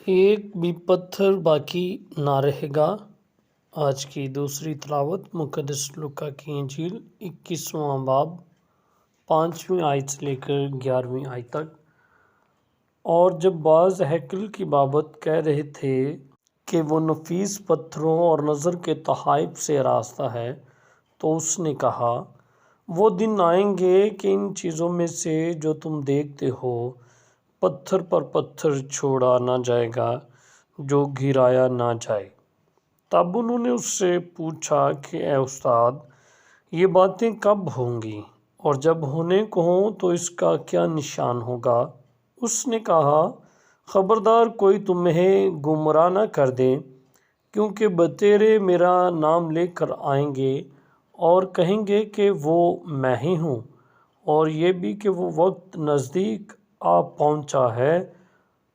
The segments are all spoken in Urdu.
ایک بھی پتھر باقی نہ رہے گا۔ آج کی دوسری تلاوت مقدس لوکا کی انجیل 21واں باب 5ویں آیت سے لے کر 11ویں آیت تک۔ اور جب بعض ہیکل کی بابت کہہ رہے تھے کہ وہ نفیس پتھروں اور نظر کے تحائف سے آراستہ ہے، تو اس نے کہا، وہ دن آئیں گے کہ ان چیزوں میں سے جو تم دیکھتے ہو پتھر پر پتھر چھوڑا نہ جائے گا جو گرایا نہ جائے۔ تب انہوں نے اس سے پوچھا کہ اے استاد، یہ باتیں کب ہوں گی اور جب ہونے کو ہوں تو اس کا کیا نشان ہوگا؟ اس نے کہا، خبردار کوئی تمہیں گمراہ نہ کر دے، کیونکہ بتیرے میرا نام لے کر آئیں گے اور کہیں گے کہ وہ میں ہی ہوں، اور یہ بھی کہ وہ وقت نزدیک آ پہنچا ہے،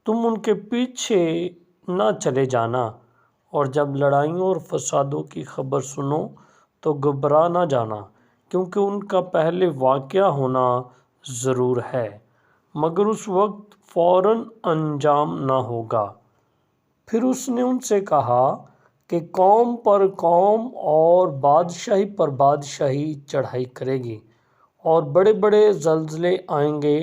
تم ان کے پیچھے نہ چلے جانا۔ اور جب لڑائیوں اور فسادوں کی خبر سنو تو گھبرا نہ جانا، کیونکہ ان کا پہلے واقعہ ہونا ضرور ہے، مگر اس وقت فوراً انجام نہ ہوگا۔ پھر اس نے ان سے کہا کہ قوم پر قوم اور بادشاہی پر بادشاہی چڑھائی کرے گی، اور بڑے بڑے زلزلے آئیں گے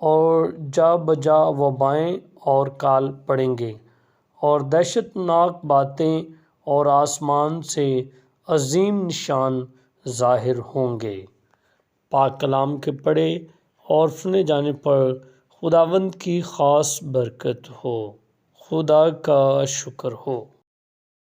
اور جا بجا وبائیں اور کال پڑیں گے، اور دہشت ناک باتیں اور آسمان سے عظیم نشان ظاہر ہوں گے۔ پاک کلام کے پڑھے اور سنے جانے پر خداوند کی خاص برکت ہو۔ خدا کا شکر ہو۔